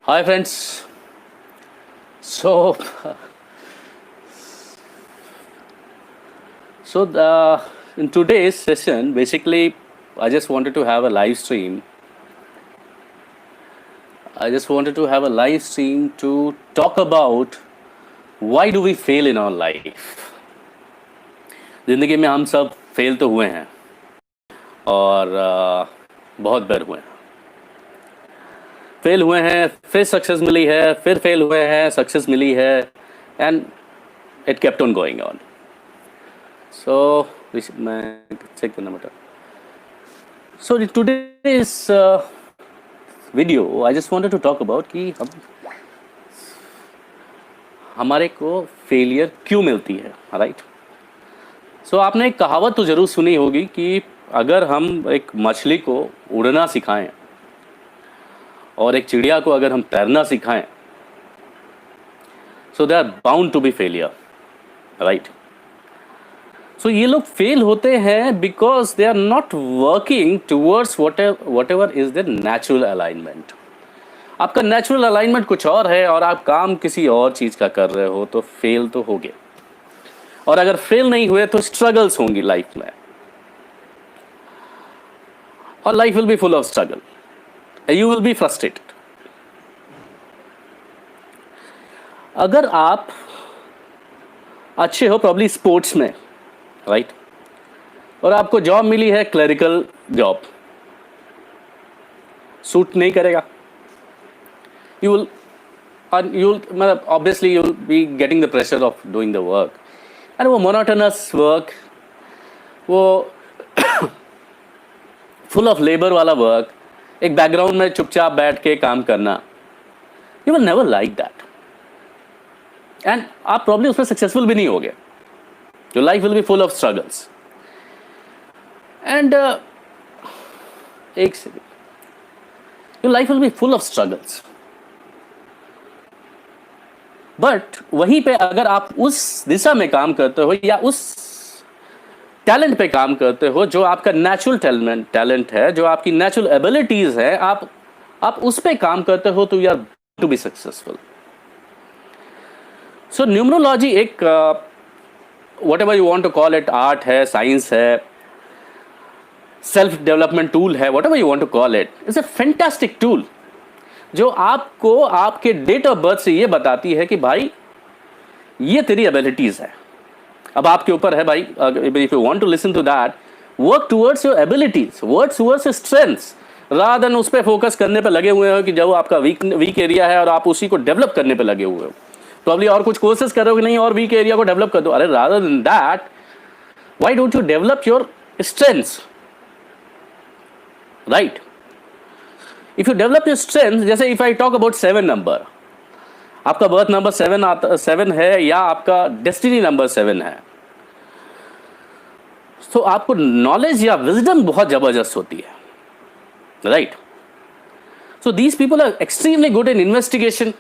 Hi friends. So, in today's session, basically, I just wanted to have a live stream. I just wanted to have a live stream to talk about why do we fail in our life. जिंदगी में हम सब fail तो हुए हैं और बहुत बार हुए हैं. फेल हुए हैं, फिर सक्सेस मिली है, फिर फेल हुए हैं, सक्सेस मिली है, and it kept on going on. So, मैं चेक करना बेटा. So in today's video, I just wanted to talk about कि हमारे को फेलियर क्यों मिलती है, राइट? So आपने एक कहावत तो ज़रूर सुनी होगी कि अगर हम एक मछली को उड़ना सिखाएं और एक चिड़िया को अगर हम तैरना सिखाएं, so they are bound to be failure, right? So ये लोग फेल होते हैं because they are not working towards whatever is their natural alignment. आपका नेचुरल अलाइनमेंट कुछ और है और आप काम किसी और चीज़ का कर रहे हो, तो फेल तो हो गए. और अगर फेल नहीं हुए तो स्ट्रगल्स होंगी लाइफ में, और life will be full of struggle. You will be frustrated. अगर आप अच्छे हो प्रॉब्ली स्पोर्ट्स में, राइट, और आपको जॉब मिली है क्लरिकल जॉब, सूट नहीं करेगा. यू विल मतलब obviously you will be getting the pressure of doing the work, and वो मोनोटोनस वर्क, वो फुल ऑफ लेबर वाला वर्क, एक बैकग्राउंड में चुपचाप बैठ के काम करना, you will never like that, and आप प्रॉब्ली उसमें सक्सेसफुल भी नहीं होगे. Your life will be full of struggles. And एक second, your life will be full of struggles. But वहीं पे अगर आप उस दिशा में काम करते हो या उस टैलेंट पे काम करते हो जो आपका नेचुरल टैलेंट है, जो आपकी नेचुरल एबिलिटीज है, आप उस पे काम करते हो, तो you are to be successful. So numerology एक whatever you want to call it, art है, साइंस है, सेल्फ डेवलपमेंट टूल है, whatever you want to call it, it's a fantastic tool जो आपको आपके डेट ऑफ बर्थ से ये बताती है कि भाई ये तेरी एबिलिटीज है. अब आपके ऊपर है भाई, if you want to listen to that, work towards your abilities, work towards your strengths, rather than उस पर फोकस करने पे लगे हुए हो कि जो आपका वीक एरिया है और आप उसी को डेवलप करने पे लगे हुए हो. तो अभी और कुछ कोर्सेज कर रहे हो कि नहीं, और वीक एरिया को डेवलप कर दो. अरे rather than that, why don't you develop your strengths, right? If you develop your strength, जैसे if I talk about 7 number, आपका बर्थ नंबर 7 है या आपका डेस्टिनी नंबर 7 है, तो आपको नॉलेज या विजडम बहुत जबरदस्त होती है, right? So these people are extremely good in investigation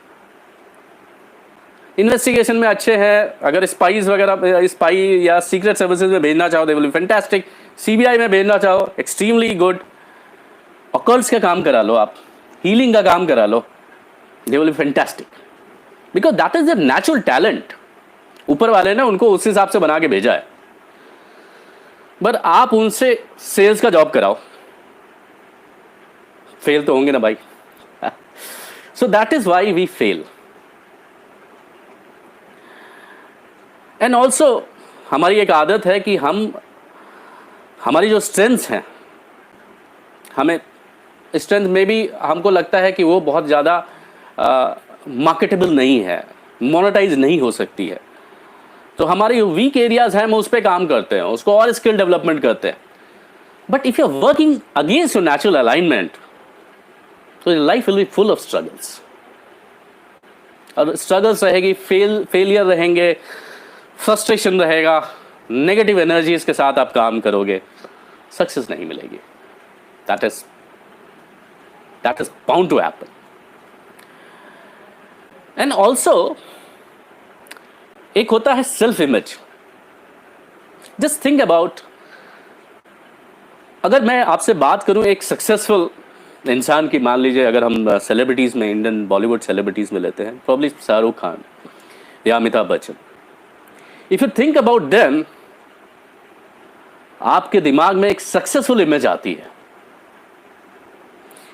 में अच्छे हैं. अगर स्पाइस वगैरह, स्पाई या सीक्रेट सर्विसेज में भेजना चाहो, दे विल बी फैंटास्टिक. सीबीआई में भेजना चाहो, एक्सट्रीमली गुड. ऑकल्ट्स का काम करा लो, आप हीलिंग का काम करा लो, they will be fantastic, because that is the natural talent. ऊपर वाले ने उनको उस हिसाब से बना के भेजा है. बट आप उनसे सेल्स का जॉब कराओ, फेल तो होंगे ना भाई. So that is why we fail. And also हमारी एक आदत है कि हमारी जो स्ट्रेंथ्स हैं, हमें स्ट्रेंथ में भी हमको लगता है कि वो बहुत ज़्यादा मार्केटेबल नहीं है, मोनेटाइज नहीं हो सकती है. तो हमारी वीक एरियाज हैं, हम उस पर काम करते हैं, उसको और स्किल डेवलपमेंट करते हैं. But if you are working against your natural alignment, तो life will be full of struggles. और स्ट्रगल्स रहेगी, फेलियर रहेंगे, फ्रस्ट्रेशन रहेगा, नेगेटिव एनर्जीज के साथ आप काम करोगे, सक्सेस नहीं मिलेगी. That is bound to happen. And also एक होता है self image. Just think about, अगर मैं आपसे बात करूं एक सक्सेसफुल इंसान की, मान लीजिए अगर हम सेलिब्रिटीज़ में, इंडियन बॉलीवुड सेलिब्रिटीज़ में लेते हैं, प्रॉब्ली शाहरुख खान या Amitabh Bachchan, if you think about them, आपके दिमाग में एक सक्सेसफुल इमेज आती है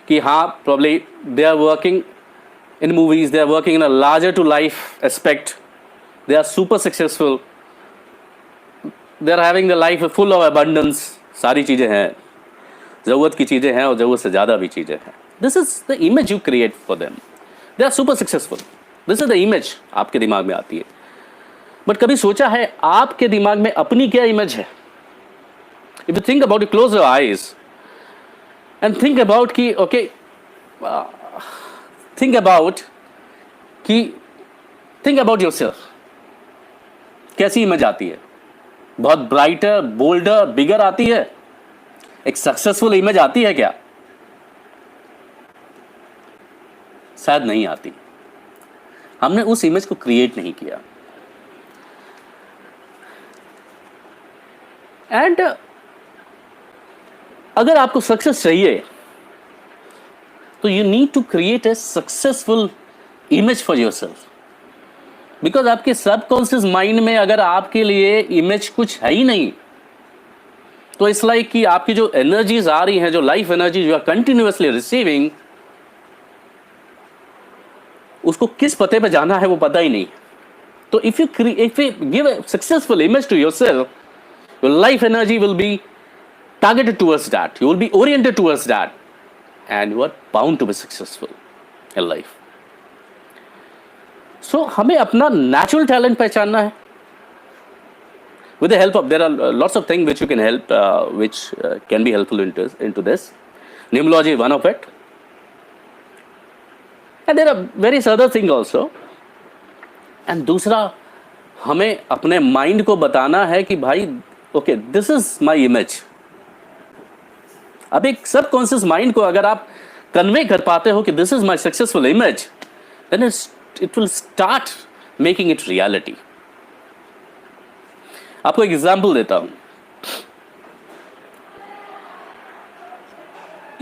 कि हाँ, probably they are working in movies, they are working in a larger to life aspect, they are super successful, they are having the life full of abundance, सारी चीज़ें हैं, ज़रूरत की चीज़ें हैं और ज़रूरत से ज़्यादा भी चीज़ें हैं. This is the image you create for them. They are super successful. This is the image आपके दिमाग में आती है. बट कभी सोचा है आपके दिमाग में अपनी क्या इमेज है? If you think about, you close your eyes and think about कि ओके, थिंक अबाउट योरसेल्फ. कैसी इमेज आती है? बहुत ब्राइटर, बोल्डर, बिगर आती है? एक सक्सेसफुल इमेज आती है क्या? शायद नहीं आती. हमने उस इमेज को क्रिएट नहीं किया. एंड अगर आपको सक्सेस चाहिए तो you need to create a successful image for yourself. Because आपके सबकॉन्शियस माइंड में अगर आपके लिए इमेज कुछ है ही नहीं, तो इट्स लाइक कि आपकी जो एनर्जीज आ रही हैं, जो life energy you are continuously receiving, उसको किस पते पे जाना है वो पता ही नहीं. तो if you give a successful image to yourself, your life energy will be targeted towards that, you will be oriented towards that, and you are bound to be successful in life. So हमें अपना natural talent पहचानना है. With the help of, there are lots of things which you can help, which can be helpful into this. Numerology is one of it, and there are various other things also. And दूसरा, हमें अपने mind को बताना है कि भाई okay, this is my image. अब एक सबकॉन्शियस माइंड को अगर आप कन्वे कर पाते हो कि this is my successful image, then it will start making it reality. आपको एक एग्जांपल देता हूं.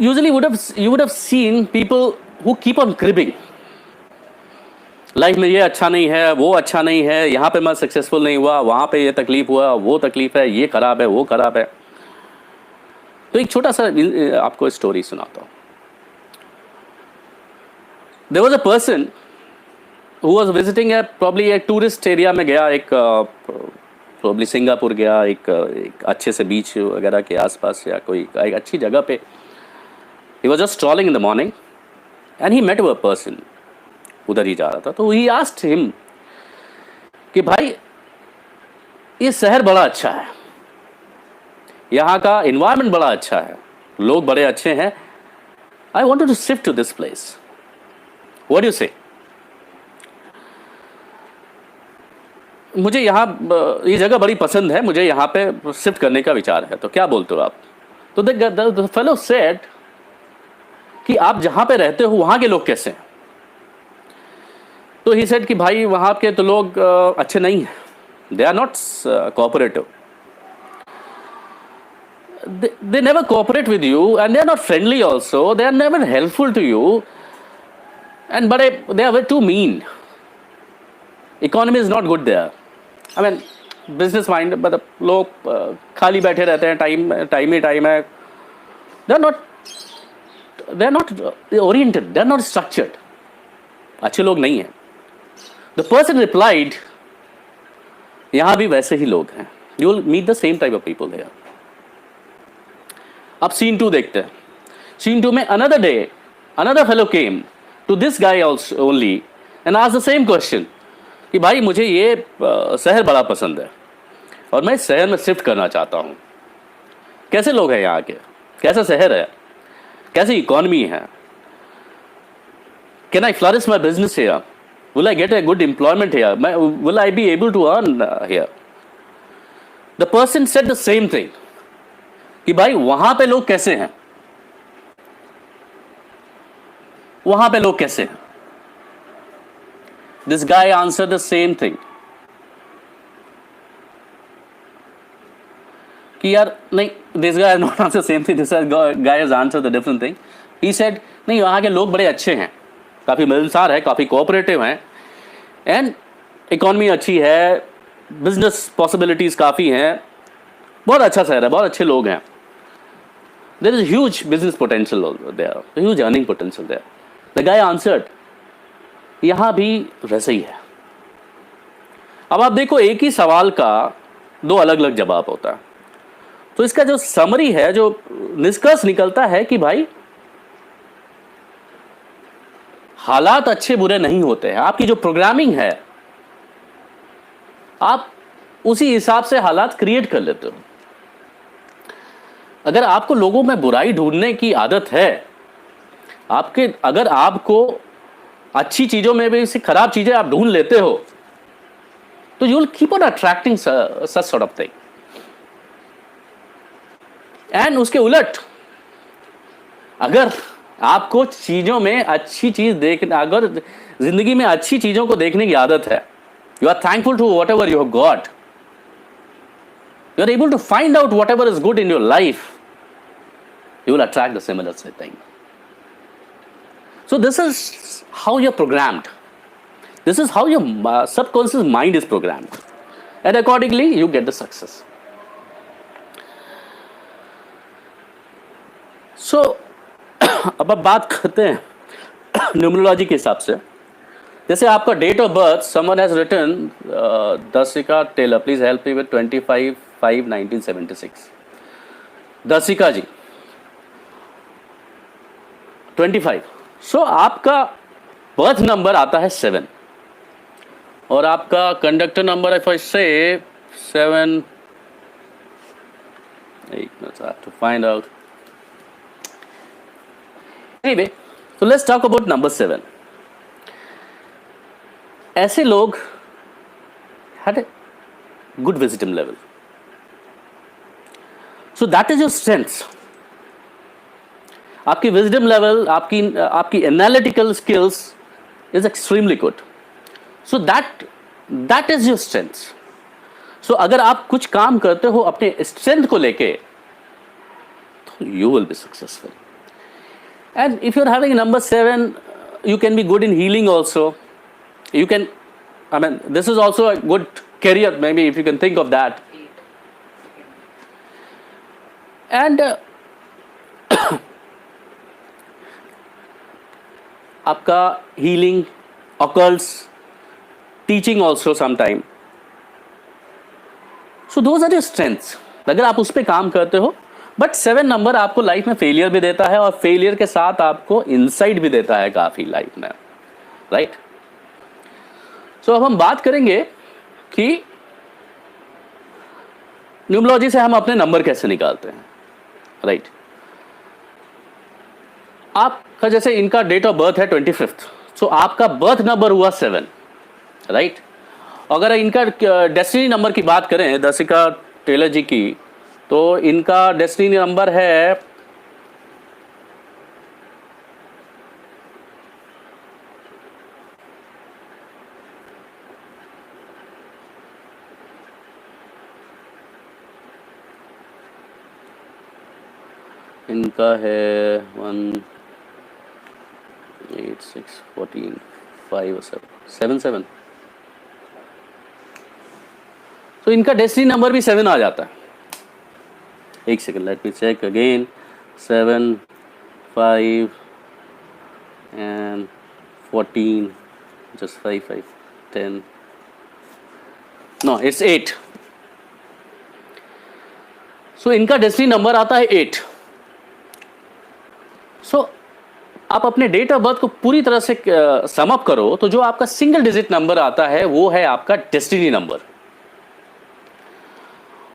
Usually you would have seen people who keep on cribbing. Life में ये अच्छा नहीं है, वो अच्छा नहीं है, यहां पे मैं सक्सेसफुल नहीं हुआ, वहां पे ये तकलीफ हुआ, वो तकलीफ है, ये खराब है, वो खराब है. तो एक छोटा सा आपको स्टोरी सुनाता हूं. There was a person who was visiting probably एक टूरिस्ट एरिया में गया, एक प्रॉब्ली सिंगापुर गया, एक अच्छे से बीच वगैरह के आसपास या कोई एक अच्छी जगह पे. He was just strolling in the morning and he met a person. उधर ही जा रहा था, तो ही आस्क्ड हिम कि भाई ये शहर बड़ा अच्छा है, यहाँ का इन्वायरमेंट बड़ा अच्छा है, लोग बड़े अच्छे हैं, I wanted to shift to this place, what do you say? मुझे यहाँ ये जगह बड़ी पसंद है, मुझे यहाँ पे शिफ्ट करने का विचार है, तो क्या बोलते हो आप? तो द फेलो सेड कि आप जहाँ पे रहते हो वहाँ के लोग कैसे हैं? तो ही सेड कि भाई वहाँ के तो लोग अच्छे नहीं हैं, they are not cooperative. They never cooperate with you, and they are not friendly also. They are never helpful to you, and they are too mean. Economy is not good there. I mean, business mind, but लोग खाली बैठे रहते हैं, time ही time है. They are not oriented. They are not structured. अच्छे लोग नहीं हैं. The person replied, यहाँ भी वैसे ही लोग हैं. You will meet the same type of people here. अब सीन 2 देखते हैं. सीन 2 में another day, another fellow came to this guy also only and asked the same question कि भाई मुझे ये शहर बड़ा पसंद है और मैं इस शहर में शिफ्ट करना चाहता हूँ. कैसे लोग हैं यहाँ के, कैसा शहर है, कैसी इकोनॉमी है, can I flourish my business here, will I get a good employment here, will I be able to earn here? The person said the same thing कि भाई वहां पे लोग कैसे हैं, वहां पे लोग कैसे हैं? This guy answer the same thing कि यार नहीं, this guy not answer same thing, this guy has answer the different thing he said नहीं, वहाँ के लोग बड़े अच्छे हैं, काफ़ी मिलनसार है, काफ़ी कोऑपरेटिव हैं, एंड इकॉनमी अच्छी है, बिजनेस पॉसिबिलिटीज़ काफ़ी हैं, बहुत अच्छा शहर है, बहुत अच्छे लोग हैं, there is huge business potential there, huge earning potential there. The guy answered, यहाँ भी वैसे ही है। अब आप देखो, एक ही सवाल का दो अलग अलग जवाब होता है, तो इसका जो समरी है, जो निष्कर्ष निकलता है कि भाई हालात अच्छे बुरे नहीं होते हैं, आपकी जो प्रोग्रामिंग है आप उसी हिसाब से हालात क्रिएट कर लेते हो। अगर आपको लोगों में बुराई ढूंढने की आदत है, अगर आपको अच्छी चीजों में भी से खराब चीजें आप ढूंढ लेते हो, तो you will keep on attracting such sort of thing. And उसके उलट, अगर आपको चीजों में अच्छी चीज देखना, अगर जिंदगी में अच्छी चीजों को देखने की आदत है, you are thankful to whatever you have got, you are able to find out whatever is good in your life, you will attract the similar thing. So this is how you're programmed. This is how your subconscious mind is programmed, and accordingly you get the success. So अब आप बात करते हैं numerology के हिसाब से। जैसे आपका date of birth, someone has written, Dasika Taylor, please help me with 25/5/1976। Dasika ji 25। So आपका बर्थ नंबर आता है 7, और आपका conductor number if I say 7, एक minute, I have to find out. Anyway, so let's talk about number 7। ऐसे लोग had a good wisdom level, so that is your strength. आपकी wisdom level, आपकी analytical skills is extremely good, so that is your strength. So अगर आप कुछ काम करते हो अपने स्ट्रेंथ को लेके, तो you will be successful. And if you are having number 7, you can be good in healing also. You can, I mean, this is also a good career, maybe, if you can think of that. And आपका healing, occults, teaching also sometime. So those are your strengths. अगर आप उस पर काम करते हो, but 7 number आपको life में फेलियर भी देता है, और फेलियर के साथ आपको इंसाइट भी देता है काफी लाइफ में, राइट? सो अब हम बात करेंगे कि न्यूमरोलॉजी से हम अपने नंबर कैसे निकालते हैं, राइट? आपका जैसे इनका डेट ऑफ बर्थ है 25th, सो आपका बर्थ नंबर हुआ 7, राइट? अगर इनका डेस्टिनी नंबर की बात करें, दसिका टेलर जी की, तो इनका डेस्टिनी नंबर है इनका है 1 8 6 14 5 7 7। तो इनका डेस्टिनी नंबर भी 7 आ जाता है। एक second, let me check again. 7 5 and 14, just 5 5 10, no it's 8। सो इनका डेस्टिनी नंबर आता है 8। सो आप अपने डेट ऑफ बर्थ को पूरी तरह से सम अप करो, तो जो आपका सिंगल डिजिट नंबर आता है वो है आपका डेस्टिनी नंबर।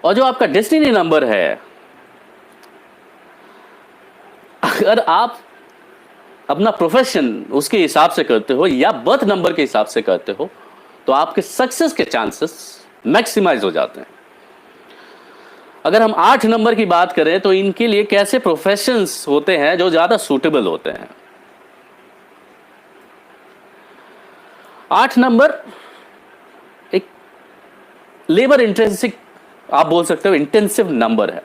और जो आपका डेस्टिनी नंबर है, अगर आप अपना प्रोफेशन उसके हिसाब से करते हो या बर्थ नंबर के हिसाब से करते हो, तो आपके सक्सेस के चांसेस मैक्सिमाइज हो जाते हैं। अगर हम 8 नंबर की बात करें, तो इनके लिए कैसे प्रोफेशंस होते हैं जो ज्यादा सूटेबल होते हैं? 8 नंबर एक लेबर इंटेंसिव, आप बोल सकते हो इंटेंसिव नंबर है।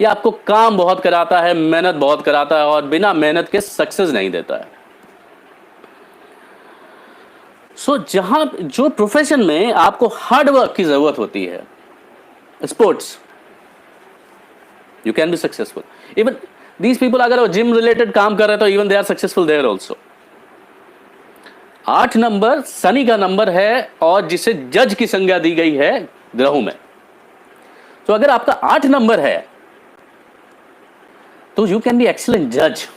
ये आपको काम बहुत कराता है, मेहनत बहुत कराता है और बिना मेहनत के सक्सेस नहीं देता है। जहां जो प्रोफेशन में आपको हार्ड वर्क की जरूरत होती है, sports, you can be successful. Even these people अगर वो जिम रिलेटेड काम कर रहे हैं तो even they are successful there also. 8 number शनि का नंबर है और जिसे जज की संज्ञा दी गई है ग्रहों में। तो अगर आपका 8 नंबर है तो यू कैन बी एक्सीलेंट जज।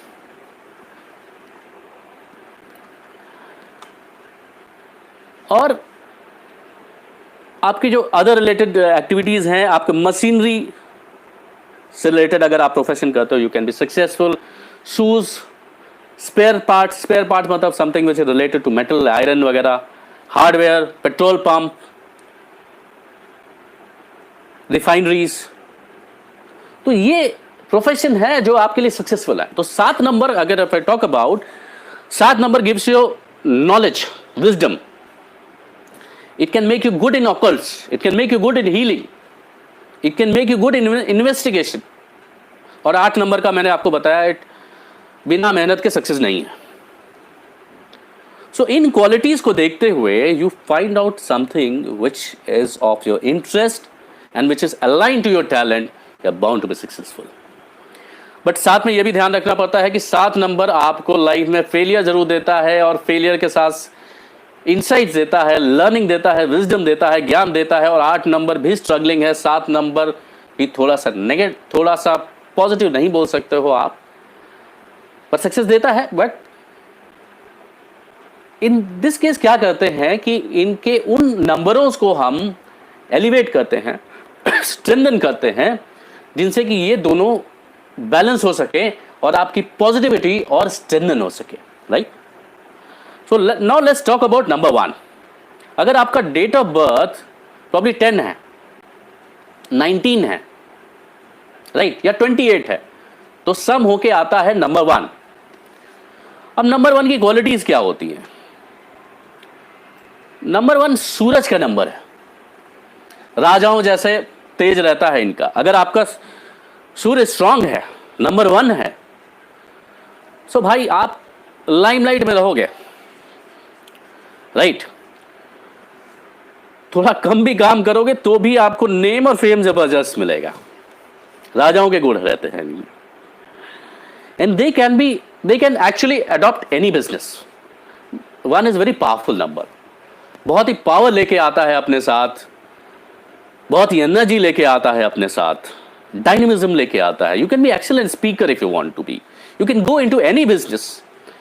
और आपकी जो अदर रिलेटेड एक्टिविटीज हैं, आपके मशीनरी से रिलेटेड अगर आप प्रोफेशन करते हो, you can be successful. Shoes, spare part मतलब something which is related to metal, iron वगैरह, हार्डवेयर, पेट्रोल पंप, रिफाइनरीज, तो ये प्रोफेशन है जो आपके लिए सक्सेसफुल है। तो 7 नंबर, अगर if I talk about, 7 number gives you knowledge, wisdom. It can make you good in occults. It can make you good in healing. It can make you good in investigation. और 8 number का मैंने आपको बताया, बिना मेहनत के success नहीं है। सो इन क्वालिटीज को देखते हुए you find out something which is of your interest and which is align to your talent, you are bound to be successful. But साथ में यह भी ध्यान रखना पड़ता है कि 7 नंबर आपको लाइफ में फेलियर जरूर देता है और फेलियर के साथ इंसाइट्स देता है, लर्निंग देता है, विजडम देता है, ज्ञान देता है। और 8 नंबर भी स्ट्रगलिंग है, 7 नंबर भी थोड़ा सा नेगेटिव, थोड़ा सा पॉजिटिव नहीं बोल सकते हो आप, पर सक्सेस देता है। बट इन दिस केस क्या करते हैं कि इनके उन नंबरों को हम एलिवेट करते हैं, स्ट्रेंथन करते हैं, जिनसे कि ये दोनों बैलेंस हो सके और आपकी पॉजिटिविटी और स्ट्रेंथन हो सके, right. So now let's talk about number 1. अगर आपका डेट ऑफ बर्थ प्रॉब्ली 10 है, 19 है, राइट, या 28 है, तो सम होके आता है नंबर 1। अब नंबर 1 की क्वालिटीज क्या होती है? नंबर 1 सूरज का नंबर है, राजाओं जैसे तेज रहता है इनका। अगर आपका सूर्य स्ट्रांग है, नंबर 1 है, सो भाई आप लाइमलाइट में रहोगे, राइट। थोड़ा कम भी काम करोगे तो भी आपको नेम और फेम जबरदस्त मिलेगा। राजाओं के गुण रहते हैं and they can actually adopt any business. 1 is very powerful number, बहुत ही पावर लेके आता है अपने साथ, बहुत ही एनर्जी लेके आता है अपने साथ, डायनेमिज्म लेके आता है। You can be excellent speaker if you want to be, you can go into any business,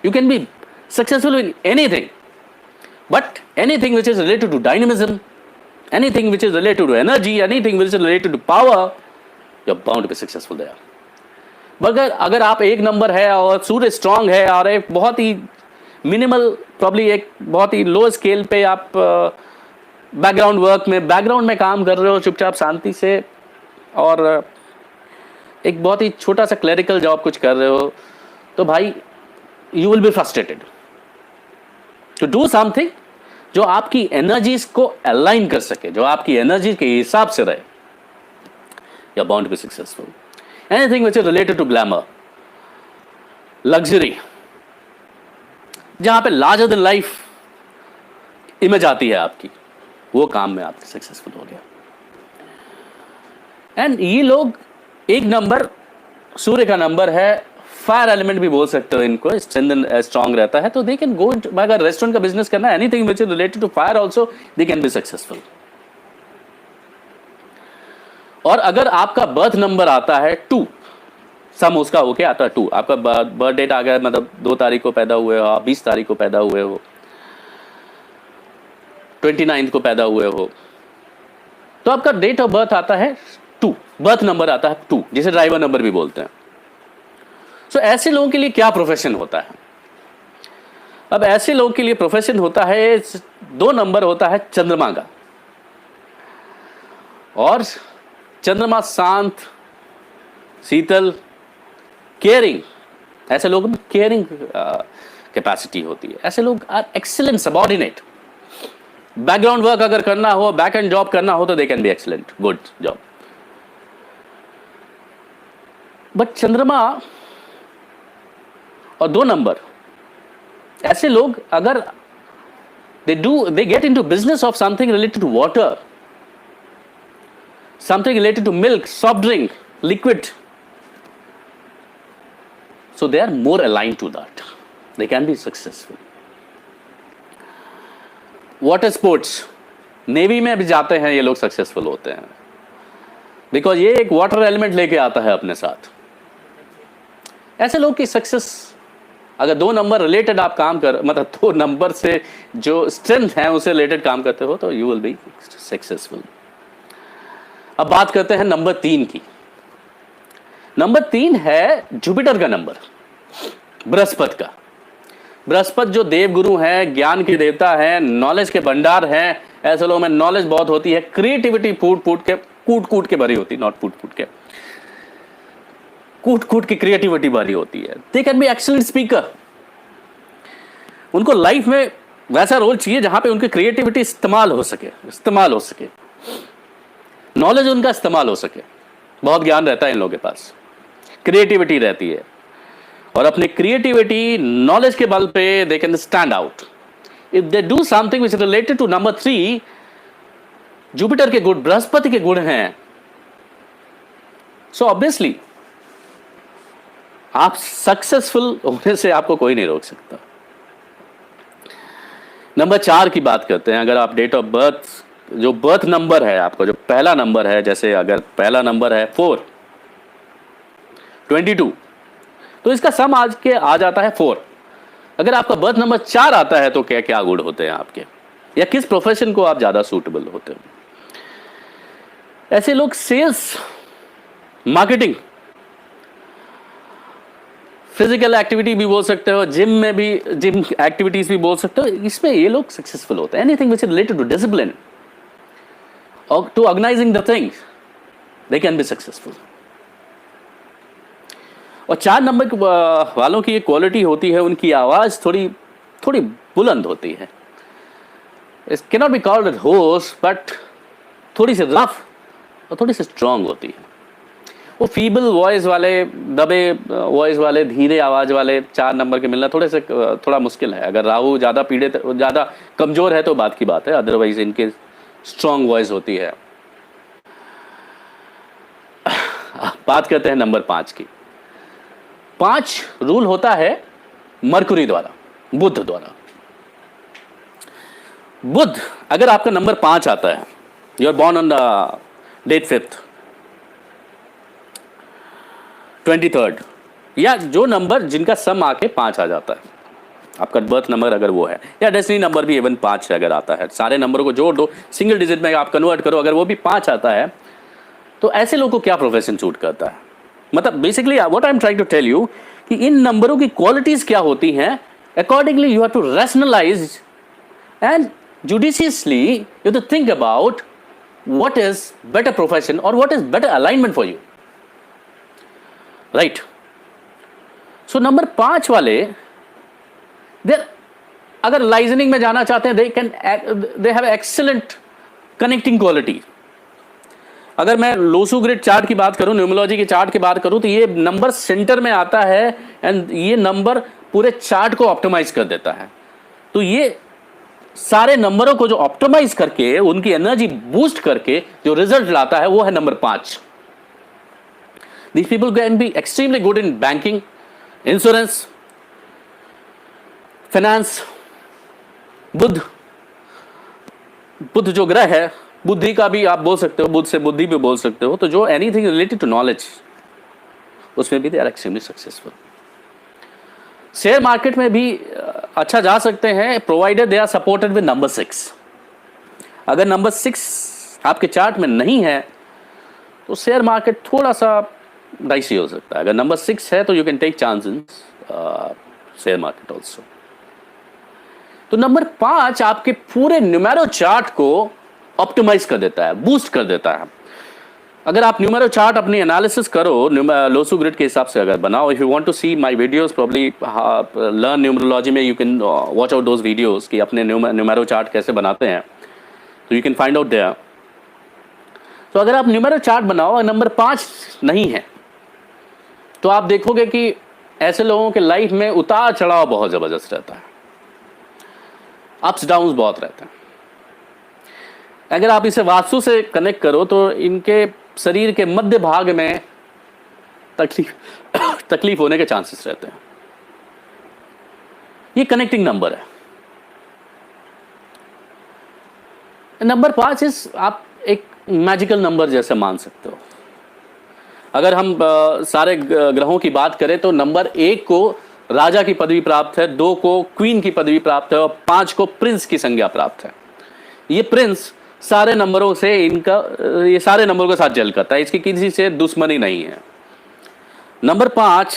you can be successful in anything. But anything which is related to dynamism, anything which is related to energy, anything which is related to power, you're bound to be successful there. मगर अगर आप 1 number है और सूर्य strong है और एक बहुत ही minimal, probably एक बहुत ही लो स्केल पे आप बैकग्राउंड वर्क में, बैकग्राउंड में काम कर रहे हो चुपचाप शांति से, और एक बहुत ही छोटा सा क्लरिकल जॉब कुछ कर रहे हो, तो भाई you will be frustrated to do something जो आपकी एनर्जीज को अलाइन कर सके, जो आपकी एनर्जी के हिसाब से रहे। You are bound to be successful. Anything which is related to glamour, luxury, जहां पे लार्जर देन लाइफ इमेज आती है आपकी, वो काम में आप सक्सेसफुल हो गया। एंड ये लोग 1 नंबर सूर्य का नंबर है, फायर एलिमेंट भी बोल सकते हो इनको, स्ट्रांग रहता है, तो दे कैन गो, अगर रेस्टोरेंट का बिजनेस करना है, anything which is related to fire also, they can be successful. और अगर आपका बर्थ नंबर आता है 2, सम उसका होके आता है 2, आपका बर्थ डेट आ गया, मतलब 2 तारीख को पैदा हुए हो आप, 20 तारीख को पैदा हुए हो, 29 को पैदा हुए हो, तो आपका डेट ऑफ बर्थ आता है 2, बर्थ नंबर आता है 2, जिसे ड्राइवर नंबर भी बोलते हैं। सो ऐसे लोगों के लिए क्या प्रोफेशन होता है? अब ऐसे लोगों के लिए प्रोफेशन होता है, 2 नंबर होता है चंद्रमा का, और चंद्रमा शांत, शीतल, केयरिंग, ऐसे लोगों में केयरिंग कैपेसिटी होती है। ऐसे लोग are excellent subordinate. Background work अगर करना हो, बैक एंड जॉब करना हो, तो they can be excellent, good job. But चंद्रमा और 2 नंबर, ऐसे लोग अगर they get into business of something related to water, something related to milk, soft drink, liquid, so they are more aligned to that, they can be successful. Water sports, navy में भी जाते हैं ये लोग, successful होते हैं, because ये एक वाटर एलिमेंट लेके आता है अपने साथ। ऐसे लोग की सक्सेस, अगर 2 नंबर रिलेटेड आप काम कर, मतलब 2 नंबर से जो स्ट्रेंथ है उससे रिलेटेड काम करते हो, तो यू विल बी सक्सेसफुल। अब बात करते हैं नंबर 3 की। नंबर 3 है जुपिटर का नंबर, बृहस्पति का। बृहस्पति जो देवगुरु हैं, ज्ञान के देवता हैं, नॉलेज के भंडार हैं। ऐसे लोगों में नॉलेज बहुत होती है, क्रिएटिविटी कूट के भरी होती, नॉट फूट के, कूट के क्रिएटिविटी भरी होती है। दे कैन बी एक्सीलेंट स्पीकर। उनको लाइफ में वैसा रोल चाहिए जहां पे उनकी क्रिएटिविटी इस्तेमाल हो सके, नॉलेज उनका इस्तेमाल हो सके। बहुत ज्ञान रहता है इन लोगों के पास, क्रिएटिविटी रहती है, और अपनी क्रिएटिविटी नॉलेज के बल पे they can stand out. If they do something which is related to number 3, Jupiter के गुण, बृहस्पति के गुण हैं, सो ऑब्वियसली आप सक्सेसफुल होने से आपको कोई नहीं रोक सकता। नंबर 4 की बात करते हैं। अगर आप डेट ऑफ बर्थ, जो बर्थ नंबर है आपका, जो पहला नंबर है, जैसे अगर पहला नंबर है 4, 22, तो इसका सम आज के आ जाता है 4। अगर आपका बर्थ नंबर 4 आता है तो क्या क्या गुण होते हैं आपके, या किस प्रोफेशन को आप ज्यादा सूटेबल होते हो। ऐसे लोग सेल्स, मार्केटिंग, फिजिकल एक्टिविटी भी बोल सकते हो, जिम में भी, जिम एक्टिविटीज भी बोल सकते हो, इसमें ये लोग सक्सेसफुल होते हैं। Anything which is related to discipline और to organising the things, they can be successful. और 4 नंबर वालों की ये क्वालिटी होती है, उनकी आवाज थोड़ी बुलंद होती है। It can not be called hoarse, but थोड़ी सी रफ और थोड़ी सी स्ट्रांग होती है। वो फीबल वॉइस वाले, दबे वॉइस वाले, धीरे आवाज वाले 4 नंबर के मिलना थोड़ा मुश्किल है। अगर राहु ज़्यादा पीड़ित, ज़्यादा कमज़ोर है तो बात की बात है, अदरवाइज इनके स्ट्रांग वॉइस होती है। बात करते हैं नंबर 5 की। 5 रूल होता है मरकुरी द्वारा, बुध द्वारा। बुध, अगर आपका नंबर 5 आता है, you are born on the date 5th, 23rd, या जो नंबर जिनका सम आके 5 आ जाता है, आपका बर्थ नंबर अगर वो है, या डेस्टिनी नंबर भी इवन 5 अगर आता है, सारे नंबरों को जोड़ दो, सिंगल डिजिट में आप कन्वर्ट करो, अगर वो भी 5 आता है, तो ऐसे लोगों को क्या प्रोफेशन सूट करता है। मतलब basically what I am trying to tell you कि इन नंबरों की क्वालिटीज क्या होती हैं, accordingly you have to rationalise and judiciously you have to think about what is better profession और what is better alignment for you, right. So number 5 वाले देर, अगर लाइजनिंग में जाना चाहते हैं, they have excellent connecting quality. अगर मैं लोसू ग्रिड चार्ट की बात करूं, न्यूमरोलॉजी के चार्ट की बात करूं, तो ये नंबर सेंटर में आता है एंड ये नंबर पूरे चार्ट को ऑप्टिमाइज कर देता है। तो ये सारे नंबरों को जो ऑप्टिमाइज करके, उनकी एनर्जी बूस्ट करके जो रिजल्ट लाता है, वो है number 5। These people can be extremely good in banking, insurance, finance. बुध जो ग्रह है, बुद्धि का भी आप बोल सकते हो, बुध से बुद्धि भी बोल सकते हो। तो जो एनीथिंग रिलेटेड टू नॉलेज, उसमें भी they are extremely successful. Share market में भी अच्छा जा सकते हैं, provided they are supported with number 6। अगर नंबर 6 आपके चार्ट में नहीं है तो शेयर मार्केट थोड़ा सा डाइसी हो सकता है। अगर नंबर 6 है तो you can take chance in share market also. तो नंबर 5 आपके पूरे न्यूमेरो चार्ट को ऑप्टिमाइज कर देता है, बूस्ट कर देता है। अगर आप न्यूमेरो चार्ट अपनी एनालिसिस करो, लोसू ग्रिड के हिसाब से अगर बनाओ, if you want to see my videos, probably learn numerology में, you can watch out those videos कि अपने न्यूमेरो चार्ट कैसे बनाते हैं, तो you can find out there. तो अगर आप न्यूमेरो चार्ट बनाओ और नंबर 5 नहीं है, तो आप देखोगे कि ऐसे लोगों के लाइफ में उतार चढ़ाव बहुत ज़बरदस्त रहता है, अप्स डाउन्स बहुत रहते हैं। अगर आप इसे वास्तु से कनेक्ट करो तो इनके शरीर के मध्य भाग में तकलीफ होने के चांसेस रहते हैं। ये कनेक्टिंग नंबर है। नंबर 5 इस आप एक मैजिकल नंबर जैसे मान सकते हो। अगर हम सारे ग्रहों की बात करें तो नंबर 1 को राजा की पदवी प्राप्त है, 2 को क्वीन की पदवी प्राप्त है और 5 को प्रिंस की संज्ञा प्राप्त है। ये प्रिंस सारे नंबरों से ये सारे नंबरों के साथ जल करता है, इसकी किसी से दुश्मनी नहीं है। नंबर 5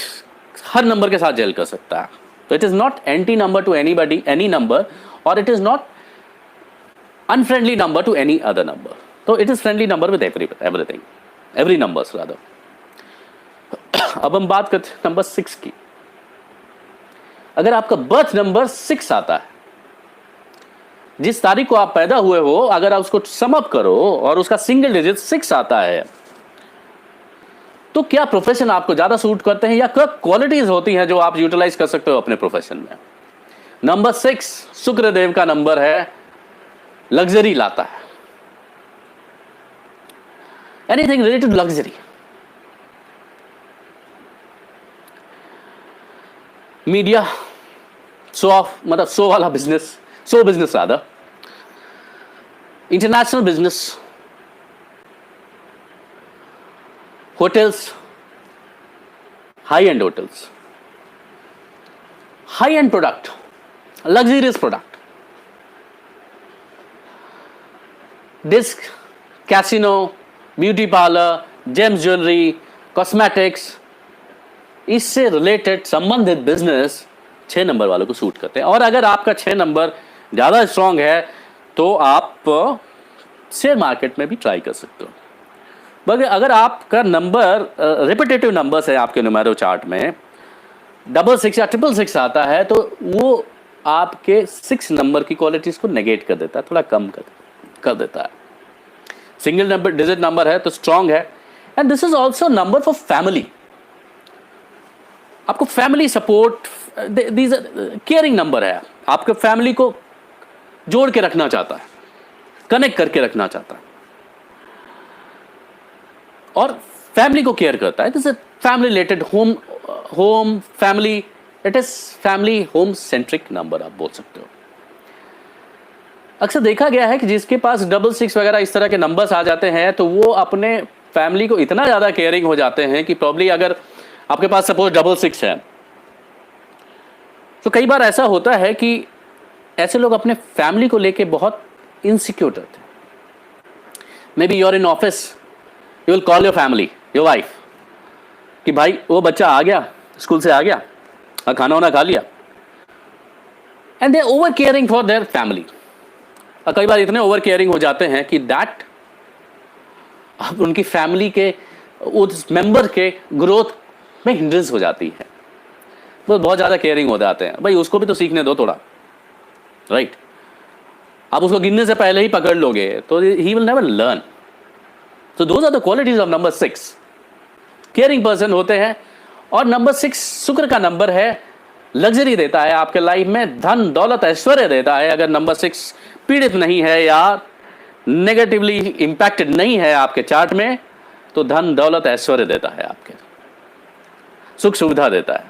हर नंबर के साथ जेल कर सकता है। तो it is not anti number to anybody, any number, और it is not unfriendly number to any other number. तो it is friendly number with everything, every numbers rather. अब हम बात करते हैं नंबर 6 की। अगर आपका बर्थ नंबर 6 आता है, जिस तारीख को आप पैदा हुए हो, अगर आप उसको सम अप करो और उसका सिंगल डिजिट 6 आता है, तो क्या प्रोफेशन आपको ज्यादा सूट करते हैं या क्या क्वालिटीज होती हैं जो आप यूटिलाइज कर सकते हो अपने प्रोफेशन में? नंबर 6 शुक्र देव का नंबर है, लग्जरी लाता है, anything related to luxury. Media, show off, मतलब शो वाला business, show business rather, international business, hotels, high end hotels, high end product, luxurious product, disc, casino, beauty parlour, gems jewellery, cosmetics, इससे related संबंधित business 6 number वालों को suit करते हैं। और अगर आपका 6 नंबर ज़्यादा स्ट्रांग है तो आप शेयर मार्केट में भी ट्राई कर सकते हो। मगर अगर आपका नंबर रिपीटेटिव नंबर्स है आपके न्यूमेरो चार्ट में, 66 या 666 आता है, तो वो आपके 6 नंबर की क्वालिटीज़ को नेगेट कर देता है, थोड़ा कम कर देता है। सिंगल नंबर डिजिट नंबर है तो स्ट्रांग है। And this is also number for family. आपको family support, these caring number है, आपके फैमिली को जोड़ के रखना चाहता है, कनेक्ट करके रखना चाहता है और फैमिली को केयर करता है। This is family related, home family, it is family home centric number आप बोल सकते हो। अक्सर देखा गया है कि जिसके पास 66 वगैरह इस तरह के नंबर्स आ जाते हैं तो वो अपने फैमिली को इतना ज़्यादा केयरिंग हो जाते हैं कि प्रॉब्ली अगर आपके पास सपोज 66 है तो कई बार ऐसा होता है कि ऐसे लोग अपने फैमिली को लेके बहुत इनसिक्योर रहते हैं। May be you're in office, you will call your family, your wife, कि भाई वो बच्चा आ गया, स्कूल से आ गया, खाना वाना खा लिया, and they over caring for their family. और कई बार इतने ओवर केयरिंग हो जाते हैं कि दैट उनकी फैमिली के उस मेंबर के ग्रोथ में हिंड्रेंस हो जाती है। वो बहुत ज़्यादा केयरिंग हो जाते हैं। भाई उसको भी तो सीखने दो थोड़ा, राइट? आप उसको गिनने से पहले ही पकड़ लोगे तो ही विल नेवर लर्न। तो those are the qualities of number 6। Caring person होते हैं। और नंबर 6 शुक्र का नंबर है, लग्जरी देता है आपके लाइफ में, धन दौलत ऐश्वर्य देता है। अगर नंबर 6 पीड़ित नहीं है या नेगेटिवली इंपैक्टेड नहीं है आपके चार्ट में तो धन दौलत ऐश्वर्य देता है, आपके सुख सुविधा देता है,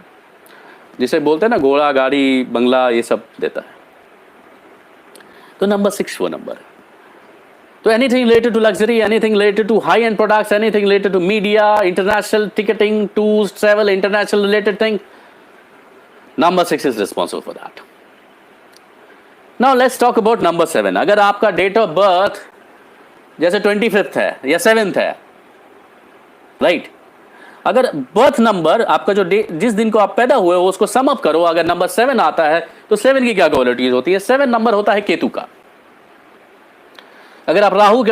जिसे बोलते हैं ना घोड़ा गाड़ी बंगला, ये सब देता है। तो नंबर 6 वो नंबर है। तो anything related to luxury, anything related to high end products, anything related to media, international ticketing, tours, travel, international related thing, number 6 is responsible for that. Now let's talk about number 7। अगर आपका date of birth जैसे 25 है या 7th है, right? अगर birth number आपका जो जिस दिन को आप पैदा हुए हो उसको सम अप करो, अगर नंबर 7 आता है तो 7 की क्या क्वालिटीज होती है? 7 नंबर होता है केतु का। अगर आप राहु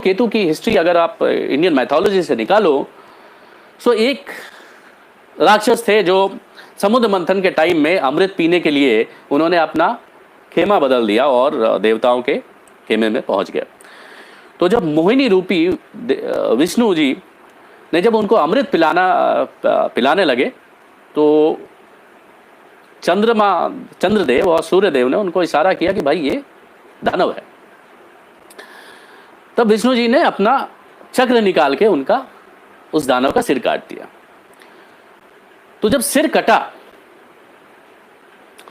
केतु की हिस्ट्री अगर आप इंडियन मैथोलॉजी से निकालो, सो एक राक्षस थे जो समुद्र मंथन के टाइम में अमृत पीने के लिए उन्होंने अपना खेमा बदल दिया और देवताओं के खेमे में पहुंच गए। तो जब मोहिनी रूपी विष्णु जी नहीं, जब उनको अमृत पिलाने लगे तो चंद्रदेव और सूर्यदेव ने उनको इशारा किया कि भाई ये दानव है। तब विष्णु जी ने अपना चक्र निकाल के उनका उस दानव का सिर काट दिया। तो जब सिर कटा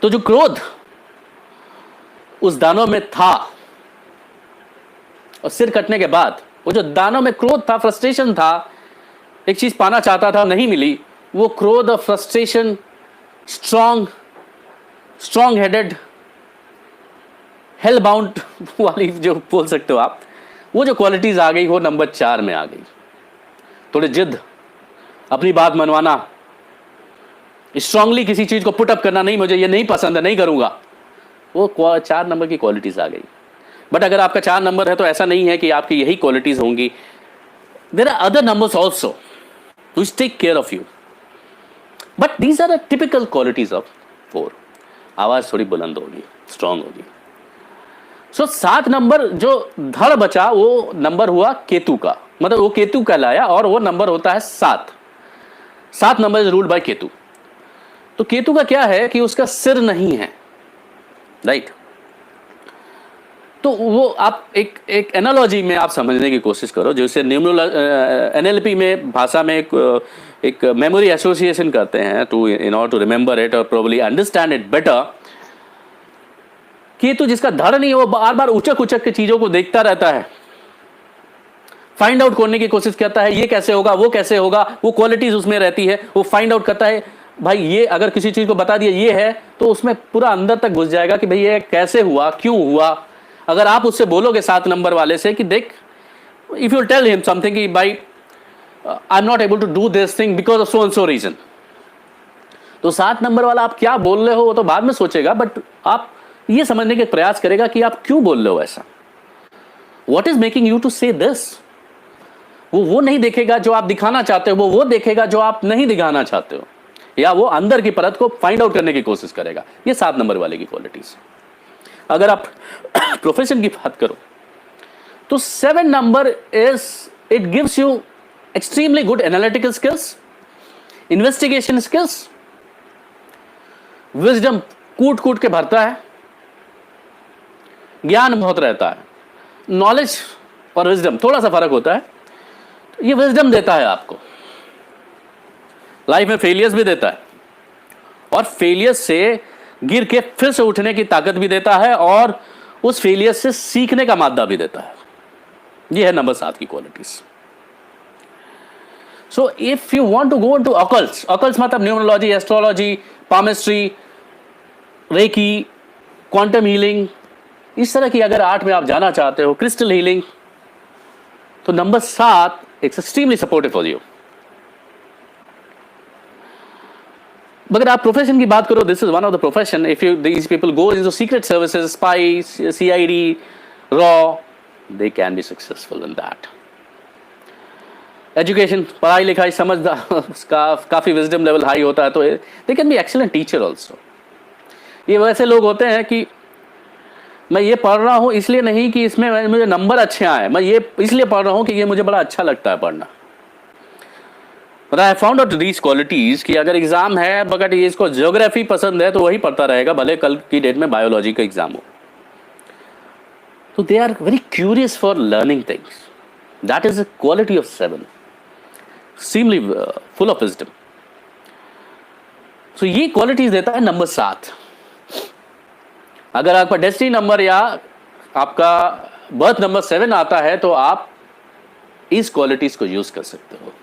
तो जो क्रोध उस दानव में था, और सिर कटने के बाद वो जो दानव में क्रोध था, फ्रस्ट्रेशन था, एक चीज पाना चाहता था, नहीं मिली, वो क्रोध और frustration, strong headed, hello bound वाली जो बोल सकते हो आप, वो जो क्वालिटीज आ गई वो नंबर 4 में आ गई। थोड़े जिद, अपनी बात मनवाना, स्ट्रांगली किसी चीज को पुट अप करना, नहीं मुझे ये नहीं पसंद है, नहीं करूंगा, वो 4 नंबर की क्वालिटीज आ गई। बट अगर आपका 4 नंबर है तो ऐसा नहीं है कि आपकी यही क्वालिटीज होंगी। There are other numbers also which take care of you, but these are the typical qualities of 4। आवाज थोड़ी बुलंद होगी, स्ट्रांग होगी। सो 7 नंबर जो धड़ बचा वो नंबर हुआ केतु का, मतलब वो केतु कहलाया, और वो नंबर होता है 7 number is ruled by Ketu. तो केतु का क्या है कि उसका सिर नहीं है, राइट। तो वो आप एक एनालॉजी में आप समझने की कोशिश करो, जैसे NLP में भाषा में एक मेमोरी एसोसिएशन करते हैं to in order to remember it और probably understand it better. Ketu जिसका धड़ नहीं है वो बार बार उचक के चीजों को देखता रहता है, फाइंड आउट करने की कोशिश करता है, ये कैसे होगा, वो कैसे होगा, वो क्वालिटीज उसमें रहती है, वो फाइंड आउट करता है। भाई ये अगर किसी चीज को बता दिया ये है तो उसमें पूरा अंदर तक घुस जाएगा कि भाई ये कैसे हुआ, क्यों हुआ। अगर आप उससे बोलोगे 7 नंबर वाले से कि देख, if you tell him something कि भाई I am not able to do this thing because of so and so reason, तो 7 नंबर वाला आप क्या बोल रहे हो वो तो बाद में सोचेगा, बट आप ये समझने के प्रयास करेगा कि आप क्यों बोल रहे हो ऐसा, what is making you to say this. वो नहीं देखेगा जो आप दिखाना चाहते हो, वो देखेगा जो आप नहीं दिखाना चाहते हो, या वो अंदर की परत को फाइंड आउट करने की कोशिश करेगा। ये 7 नंबर वाले की क्वालिटीज। अगर आप प्रोफेशन की बात करो तो 7 number it gives you extremely good analytical skills, investigation skills, wisdom कूट के भरता है, ज्ञान बहुत रहता है। नॉलेज और विजडम थोड़ा सा फर्क होता है। ये विजडम देता है आपको, लाइफ में फेलियर्स भी देता है, और फेलियर्स से गिर के फिर से उठने की ताकत भी देता है, और उस फेलियर से सीखने का मादा भी देता है। ये है नंबर 7 की qualities. So if you want to go into occults मतलब numerology, astrology, palmistry, reiki, quantum healing, इस तरह की अगर आर्ट में आप जाना चाहते हो, क्रिस्टल हीलिंग, तो number 7 it's extremely supportive for you. अगर आप प्रोफेशन की बात करो, this is one of the profession. If you these people go into secret services, spy, CID, raw, they can be successful in that. Education, पढ़ाई लिखाई, समझ काफी wisdom level high होता है, तो they can be excellent teacher also. ये वैसे लोग होते हैं कि मैं ये पढ़ रहा हूँ इसलिए नहीं कि इसमें मुझे नंबर अच्छे आए, मैं ये इसलिए पढ़ रहा हूँ कि ये मुझे बड़ा अच्छा लगता है पढ़ना। But I found out these qualities कि अगर एग्जाम है बट ये इसको ज्योग्राफी पसंद है तो वही पढ़ता रहेगा, भले कल की डेट में बायोलॉजी का एग्जाम हो। तो they are very curious for learning things. That is a quality of 7, extremely full of wisdom. So ये क्वालिटीज देता है नंबर 7। अगर आपका डेस्टिनी नंबर या आपका बर्थ नंबर 7 आता है तो आप इस क्वालिटीज को यूज कर सकते हो।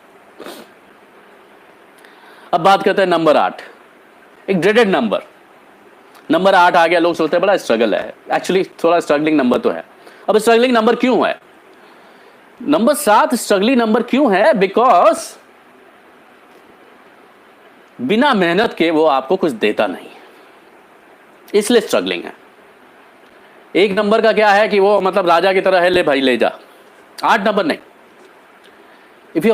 अब बात करते हैं नंबर 8, एक ड्रेडेड नंबर। नंबर 8 आ गया, लोग सोचते हैं बड़ा स्ट्रगल है। एक्चुअली थोड़ा स्ट्रगलिंग नंबर तो है। अब स्ट्रगलिंग नंबर क्यों है? नंबर 7 स्ट्रगलिंग नंबर क्यों है? बिकॉज बिना मेहनत के वो आपको कुछ देता नहीं, इसलिए स्ट्रगलिंग है। एक नंबर का क्या है कि वो मतलब राजा की तरह है, ले भाई ले जा। 8 नंबर नहीं। If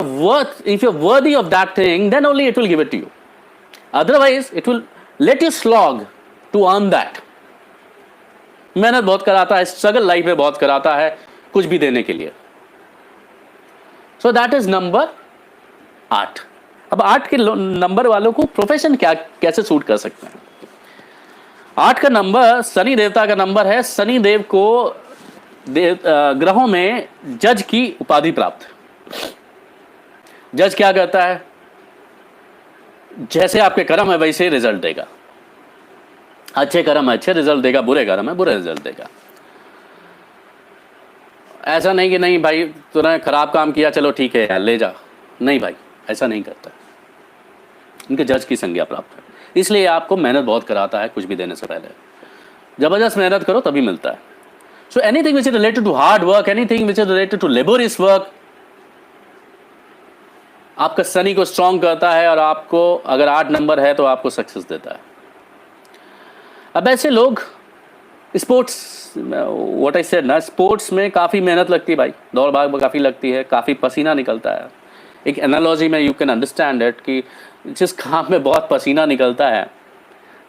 you're worthy of that thing, then only it will give it to you. Otherwise, it will let you slog to earn that. मेहनत बहुत कराता है, स्ट्रगल लाइफ में बहुत कराता है कुछ भी देने के लिए। So that is number 8। अब 8 के नंबर वालों को प्रोफेशन क्या कैसे सूट कर सकते हैं? 8 का नंबर शनि देवता का नंबर है। शनि देव को ग्रहों में जज की उपाधि प्राप्त है। जज क्या करता है? जैसे आपके कर्म है वैसे रिजल्ट देगा। अच्छे कर्म है अच्छे रिजल्ट देगा, बुरे कर्म है बुरे रिजल्ट देगा। ऐसा नहीं कि नहीं भाई तूने खराब काम किया चलो ठीक है यार ले जा, नहीं भाई ऐसा नहीं करता। इनके जज की संज्ञा प्राप्त है, इसलिए आपको मेहनत बहुत कराता है कुछ भी देने से पहले। जबरदस्त मेहनत करो तभी मिलता है। So anything which is related to hard work, anything which is related to laborious work, आपका शनि को स्ट्रांग करता है और आपको अगर 8 नंबर है तो आपको सक्सेस देता है। अब ऐसे लोग स्पोर्ट्स, व्हाट आई सेड ना, स्पोर्ट्स में काफ़ी मेहनत लगती है भाई, दौड़ भाग में काफ़ी लगती है, काफ़ी पसीना निकलता है। एक एनालॉजी में यू कैन अंडरस्टैंड इट कि जिस काम में बहुत पसीना निकलता है,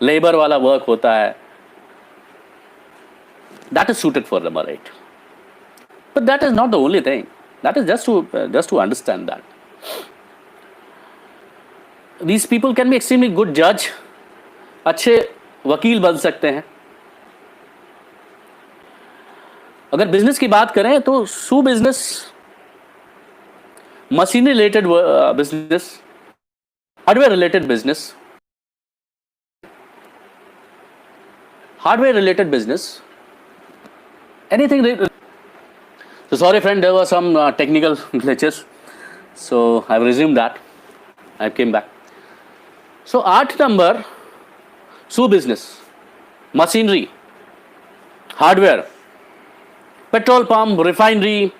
लेबर वाला वर्क होता है, that is suited for number 8। But that is not the only thing, that is just to understand that these people can be extremely good judge, अच्छे वकील बन सकते हैं। अगर बिजनेस की बात करें तो shoe business, machinery related business, hardware related business, hardware related business, anything related. So sorry friend, there were some technical glitches, so I've resumed that, I came back. So 8 number shoe business, machinery, hardware, petrol pump, refinery,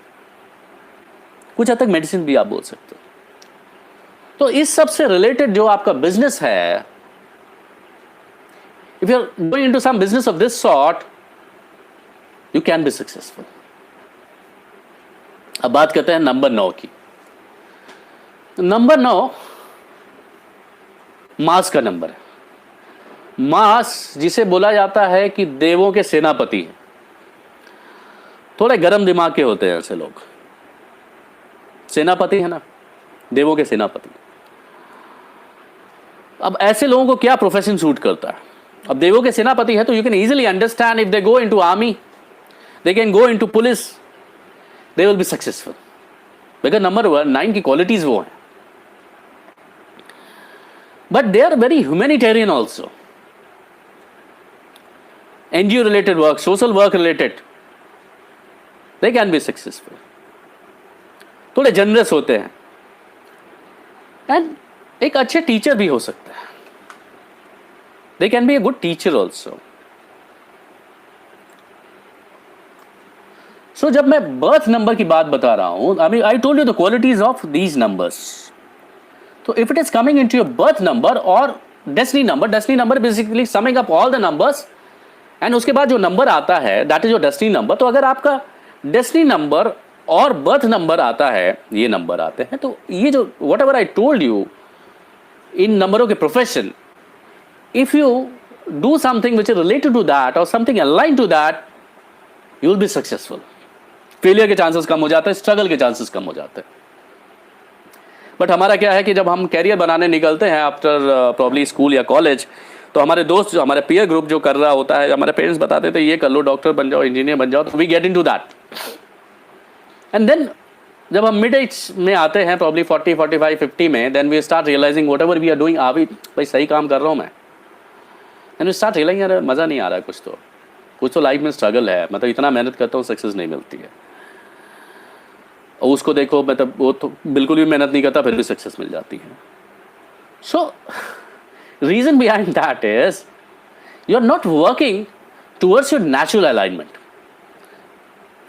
कुछ हद तक medicine भी आप बोल सकते हो। तो इस सब से रिलेटेड जो आपका बिजनेस है, if you are going into some business of this sort, you can be successful. अब बात करते हैं नंबर 9 की। नंबर 9 मास का नंबर है। मास जिसे बोला जाता है कि देवों के सेनापति हैं। थोड़े गर्म दिमाग के होते हैं ऐसे लोग, सेनापति है ना, देवों के सेनापति। अब ऐसे लोगों को क्या प्रोफेशन सूट करता है? अब देवों के सेनापति है तो you can easily understand, if they go into army, they can go into police, they will be successful, because number 9 की क्वालिटीज वो हैं। But they are very humanitarian also. NGO related work, social work related, they can be successful. थोड़े generous होते हैं and एक अच्छे teacher भी हो सकते हैं। They can be a good teacher also. So जब मैं बर्थ नंबर की बात बता रहा हूं, I told you the qualities of these numbers. So if it is coming into your birth number or destiny number basically summing up all the numbers, and उसके बाद जो नंबर आता है that is your destiny number। तो अगर आपका destiny number और birth number आता है, ये नंबर आते हैं, तो ये जो whatever I told you इन नंबरों के profession, if you do something which is related to that or something aligned to that, you will be successful. Failure के चांसेस कम हो जाते हैं, स्ट्रगल के चांसेस कम हो जाते हैं। बट हमारा क्या है कि जब हम कैरियर बनाने निकलते हैं आफ्टर प्रॉब्ली स्कूल या कॉलेज, तो हमारे दोस्त जो हमारे पीयर ग्रुप जो कर रहा होता है, हमारे पेरेंट्स बताते थे ये कर लो, डॉक्टर बन जाओ, इंजीनियर बन जाओ, तो we get into that. And then जब हम मिड एज में आते हैं प्रॉब्ली 40, 45, 50 में, then we start realising whatever we are doing, अभी भाई सही काम कर रहा हूँ मैं, एंड वी स्टार्ट रियलाइजिंग यार मज़ा नहीं आ रहा है, कुछ तो लाइफ में स्ट्रगल है, मतलब इतना मेहनत करता हूँ सक्सेस नहीं मिलती है। और उसको देखो, मतलब वो तो बिल्कुल भी मेहनत नहीं करता फिर भी सक्सेस मिल जाती है। So reason behind that is you are not working towards your natural alignment.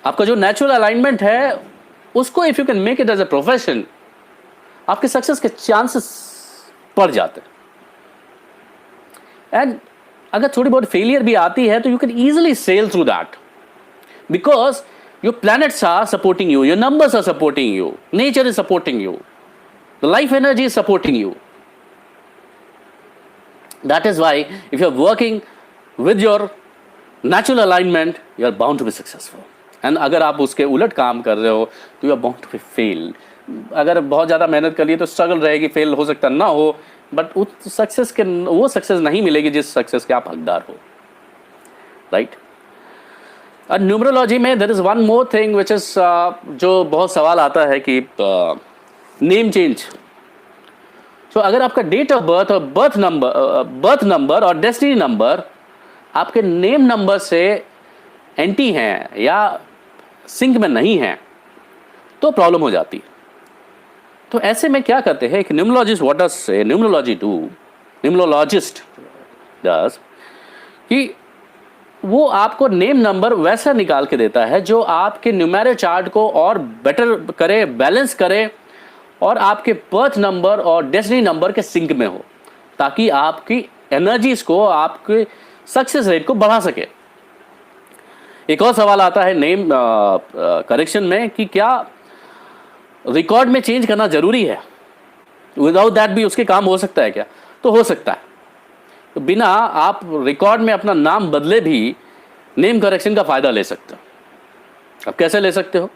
आपका जो नेचुरल अलाइनमेंट है उसको if you can make it as a profession, आपके सक्सेस के चांसेस बढ़ जाते हैं। एंड अगर थोड़ी बहुत फेलियर भी आती है तो you can easily sail through that, because your planets are supporting you, your numbers are supporting you, nature is supporting you, the life energy is supporting you. That is why if you are working with your natural alignment, you are bound to be successful. And अगर आप उसके उलट काम कर रहे हो तो you are bound to be fail, अगर बहुत ज़्यादा मेहनत कर लिए तो स्ट्रगल रहेगी, फेल हो सकता ना हो, बट उस सक्सेस के वो सक्सेस नहीं मिलेगी जिस सक्सेस के आप हकदार हो, राइट। और न्यूमरोलॉजी में there is one more thing which is, जो बहुत सवाल आता है कि नेम चेंज। तो अगर आपका डेट ऑफ बर्थ और बर्थ नंबर और डेस्टिनी नंबर आपके नेम नंबर से एंटी हैं या सिंक में नहीं हैं तो प्रॉब्लम हो जाती है। तो ऐसे में क्या करते हैं, एक न्यूमरोलॉजिस्ट व्हाट डज से न्यूमरोलॉजिस्ट डज कि वो आपको नेम नंबर वैसा निकाल के देता है जो आपके न्यूमेरिक चार्ट को और बेटर करे, बैलेंस करे और आपके बर्थ नंबर और डेस्टिनी नंबर के सिंक में हो, ताकि आपकी एनर्जीज को, आपके सक्सेस रेट को बढ़ा सके। एक और सवाल आता है नेम करेक्शन में कि क्या रिकॉर्ड में चेंज करना जरूरी है, विदाउट दैट भी उसके काम हो सकता है क्या? तो हो सकता है। तो बिना आप रिकॉर्ड में अपना नाम बदले भी नेम करेक्शन का फायदा ले सकते हो। अब कैसे ले सकते हो?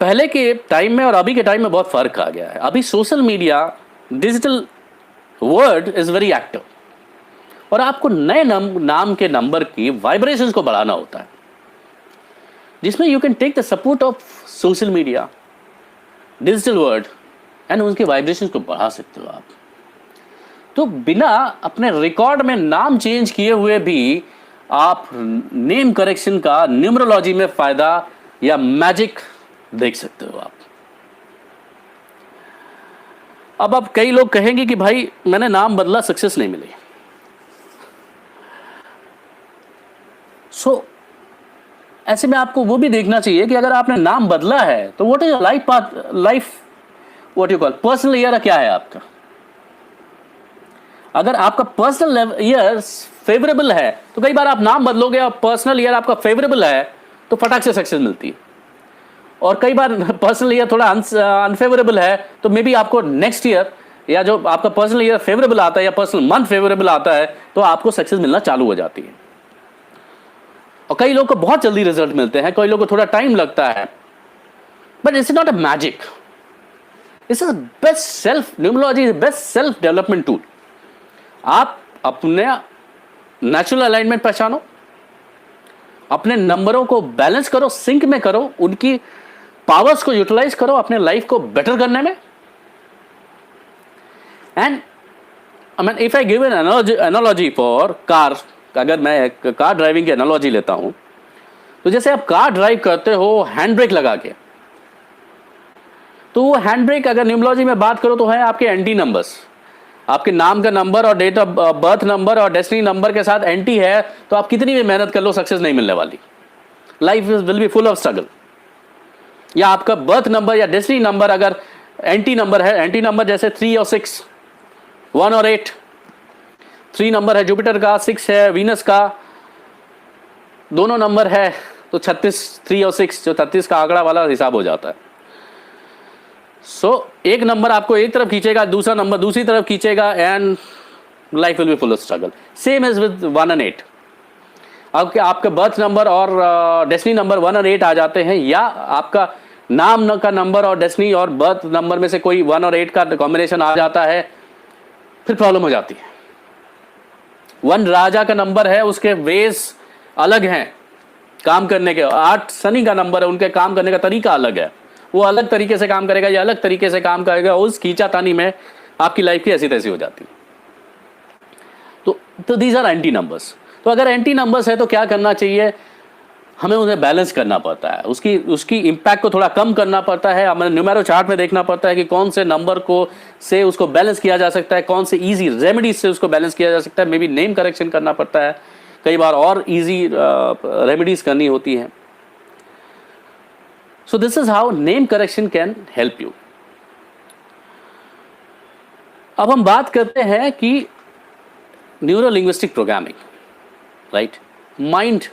पहले के टाइम में और अभी के टाइम में बहुत फर्क आ गया है। अभी social media, digital world is very active और आपको नए नाम के नंबर की वाइब्रेशंस को बढ़ाना होता है, जिसमें you can take the support of social media, digital world and उनके वाइब्रेशंस को बढ़ा सकते हो आप। तो बिना अपने रिकॉर्ड में नाम चेंज किए हुए भी आप नेम करेक्शन का न्यूमरोलॉजी में फायदा या मैजिक देख सकते हो आप। अब कई लोग कहेंगे कि भाई मैंने नाम बदला, सक्सेस नहीं मिली। सो ऐसे में आपको वो भी देखना चाहिए कि अगर आपने नाम बदला है तो what is life path, life what you call personal year क्या है आपका। अगर आपका पर्सनल ईयर फेवरेबल है तो कई बार आप नाम बदलोगे और पर्सनल ईयर आपका फेवरेबल है तो फटाक से सक्सेस मिलती है। और कई बार पर्सनल ईयर थोड़ा अनफेवरेबल है तो मे बी आपको नेक्स्ट ईयर या जो आपका पर्सनल ईयर फेवरेबल आता है या पर्सनल मंथ फेवरेबल आता है तो आपको सक्सेस मिलना चालू हो जाती है। और कई लोगों को बहुत जल्दी रिजल्ट मिलते हैं, कई लोगों को थोड़ा टाइम लगता है, but it's not a magic. It's best self numerology is best self development tool. आप अपने नेचुरल अलाइनमेंट पहचानो, अपने नंबरों को बैलेंस करो, सिंक में करो, उनकी पावर्स को यूटिलाइज करो अपने लाइफ को बेटर करने में। And I mean if I give an analogy for car, अगर मैं एक कार ड्राइविंग की एनालॉजी लेता हूं तो जैसे आप कार ड्राइव करते हो हैंड ब्रेक लगा के, तो वो हैंड ब्रेक अगर न्यूमरोलॉजी में बात करो तो है आपके एंटी नंबर्स। आपके नाम का नंबर और डेट ऑफ बर्थ नंबर और डेस्टिनी नंबर के साथ एंटी है तो आप कितनी भी मेहनत कर लो सक्सेस नहीं मिलने वाली। Life will be full of struggle. या आपका बर्थ नंबर या डेस्टिनी नंबर अगर एंटी नंबर है, एंटी नंबर जैसे 3 और 6, 1 और 8, 3 नंबर है जुपिटर का, 6 है वीनस का, दोनों नंबर है तो 36, 3 और 6 जो 33 का आंकड़ा वाला हिसाब हो जाता है। सो एक नंबर आपको एक तरफ खींचेगा, दूसरा नंबर दूसरी तरफ खींचेगा and life will be full of struggle. Same as with 1 और 8। आपके बर्थ नंबर और डेस्टिनी नंबर 1 और 8 आ जाते हैं, या आपका नाम का नंबर और डेस्टिनी और बर्थ नंबर में से कोई 1 और 8 का कॉम्बिनेशन आ जाता है, फिर प्रॉब्लम हो जाती है। 1 राजा का नंबर है, उसके वेज अलग हैं काम करने के। 8 शनि का नंबर है, उनके काम करने का तरीका अलग है, वो अलग तरीके से काम करेगा या अलग तरीके से काम करेगा। उस खींचातानी में आपकी लाइफ की ऐसी तैसी हो जाती है। तो दीज आर एंटी नंबर्स। तो अगर एंटी नंबर्स है तो क्या करना चाहिए, हमें उन्हें बैलेंस करना पड़ता है, उसकी इम्पैक्ट को थोड़ा कम करना पड़ता है। हमें न्यूमेरो चार्ट में देखना पड़ता है कि कौन से नंबर को से उसको बैलेंस किया जा सकता है, कौन से ईजी रेमेडीज से उसको बैलेंस किया जा सकता है। मे बी नेम करेक्शन करना पड़ता है, कई बार और ईजी रेमेडीज करनी होती हैं। So this is how name correction can help you. अब हम बात करते हैं कि neuro linguistic programming, right. Mind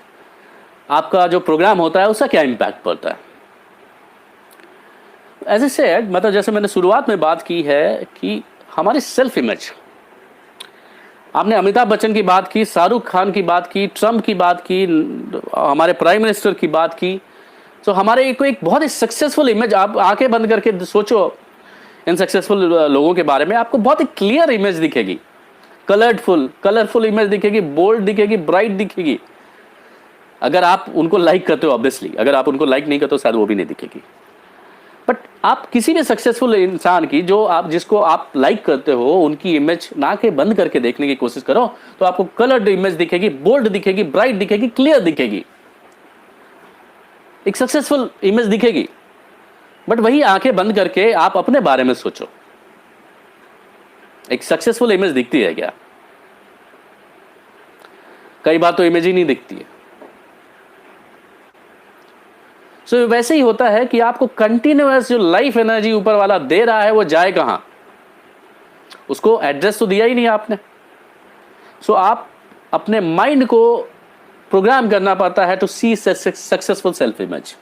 आपका जो प्रोग्राम होता है उसका क्या इम्पैक्ट पड़ता है। एज ए सेड, मतलब जैसे मैंने शुरुआत में बात की है कि हमारी सेल्फ इमेज, आपने अमिताभ बच्चन की बात की, शाहरुख खान की बात की, ट्रम्प की बात की, हमारे प्राइम मिनिस्टर की बात की। तो हमारे को एक बहुत ही सक्सेसफुल इमेज, आप आंखें बंद करके सोचो इन सक्सेसफुल लोगों के बारे में, आपको बहुत ही क्लियर इमेज दिखेगी, कलरफुल इमेज दिखेगी, बोल्ड दिखेगी, ब्राइट दिखेगी। अगर आप उनको लाइक करते हो ऑब्वियसली, अगर आप उनको लाइक नहीं करते हो शायद वो भी नहीं दिखेगी। बट आप किसी भी सक्सेसफुल इंसान की जिसको आप लाइक करते हो, उनकी इमेज ना के बंद करके देखने की कोशिश करो तो आपको कलर्ड इमेज दिखेगी, बोल्ड दिखेगी, ब्राइट दिखेगी, क्लियर दिखेगी, एक सक्सेसफुल इमेज दिखेगी। बट वही आंखें बंद करके आप अपने बारे में सोचो, एक सक्सेसफुल इमेज दिखती है क्या? कई बार तो इमेज ही नहीं दिखती है। सो वैसे ही होता है कि आपको कंटिन्यूअस जो लाइफ एनर्जी ऊपर वाला दे रहा है वो जाए कहां, उसको एड्रेस तो दिया ही नहीं आपने। सो आप अपने माइंड को प्रोग्राम करना पड़ता है to see successful self image.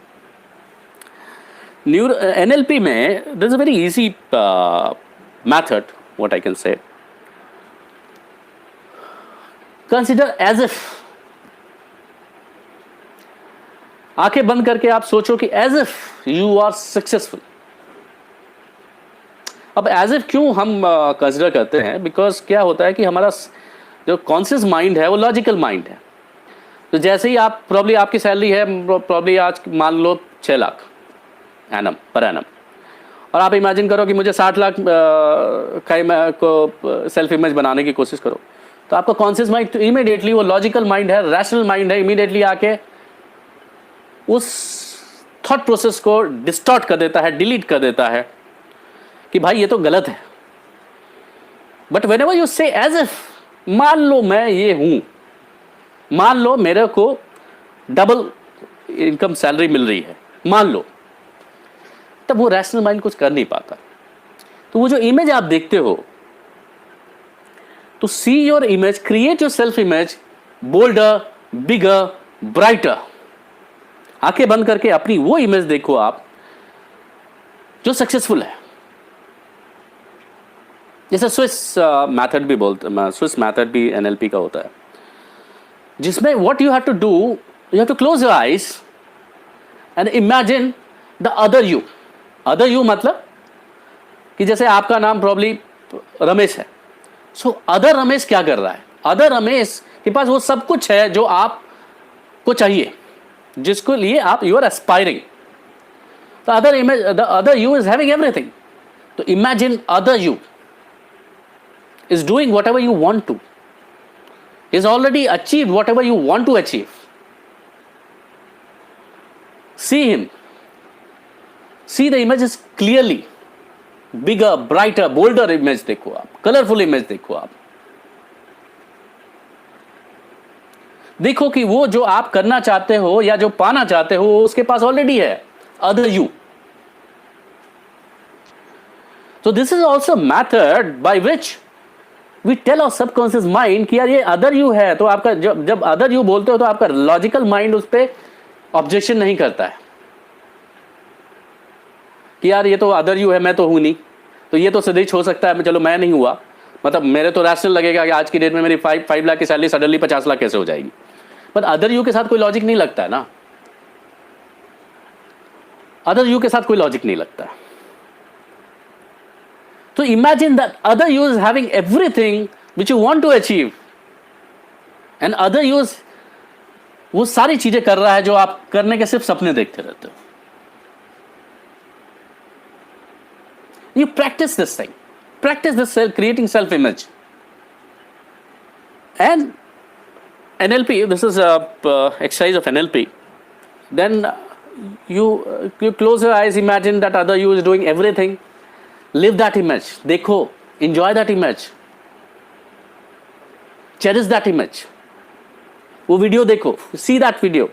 NLP में there's a very easy method, what I can say. Consider as if, आंखें बंद करके आप सोचो कि as if you are successful। अब as if क्यों हम कंसिडर करते हैं? बिकॉज क्या होता है कि हमारा जो कॉन्शियस माइंड है वो लॉजिकल माइंड है। तो जैसे ही आप प्रॉब्ली आपकी सैलरी है प्रॉब्ली आज मान लो 6 लाख पर एनम, और आप इमेजिन करो कि मुझे 60 लाख को सेल्फ इमेज बनाने की कोशिश करो, तो आपका कॉन्शियस माइंड इमीडिएटली, वो लॉजिकल माइंड है, रैशनल माइंड है, इमीडिएटली आके उस थॉट प्रोसेस को डिस्टॉर्ट कर देता है, डिलीट कर देता है कि भाई ये तो गलत है। बट व्हेनेवर यू से एज इफ, मान लो मैं ये हूं, मान लो मेरे को डबल इनकम सैलरी मिल रही है, मान लो, तब वो रैशनल माइंड कुछ कर नहीं पाता। तो वो जो इमेज आप देखते हो, to see your image, create your self image bolder, bigger, brighter. आंखें बंद करके अपनी वो इमेज देखो आप जो सक्सेसफुल है। जैसे स्विस मैथड भी बोलते, स्विस मैथड भी NLP का होता है, जिसमें what you have to do, you have to close your eyes and imagine the other you. Other you मतलब कि जैसे आपका नाम प्रॉब्ली रमेश है, सो अदर रमेश क्या कर रहा है? अदर रमेश के पास वो सब कुछ है जो आपको चाहिए, जिसको लिए आप you are aspiring. The other image, the other you is having everything. तो imagine other you is doing whatever you want to, is already achieve whatever you want to achieve. See him, see the images clearly, bigger, brighter, bolder image देखो आप, colourful image देखो आप, देखो कि वो जो आप करना चाहते हो या जो पाना चाहते हो उसके पास ऑलरेडी है, other you. So this is also method by which we tell our subconscious mind कि यार ये अदर यू है। तो आपका जब अदर यू बोलते हो तो आपका लॉजिकल माइंड उस पर ऑब्जेक्शन नहीं करता है कि यार ये तो अदर यू है, मैं तो हूं नहीं, तो ये तो सदैच हो सकता है, चलो मैं नहीं हुआ, मतलब मेरे तो रैशनल लगेगा कि आज की डेट में मेरी 5 लाख की सैलरी सडनली 50 लाख कैसे हो जाएगी। पर अदर यू के साथ कोई लॉजिक नहीं लगता है ना, अदर यू के साथ कोई लॉजिक नहीं लगता। तो imagine that other you is having everything which you want to achieve, and other you वो सारी चीजें कर रहा है जो आप करने के सिर्फ सपने देखते रहते हो। You practice this thing, practice this creating self-image. And NLP, this is a exercise of NLP. Then you close your eyes, imagine that other you is doing everything. Live that image. देखो, enjoy that image. Cherish that image. वो video देखो, see that video.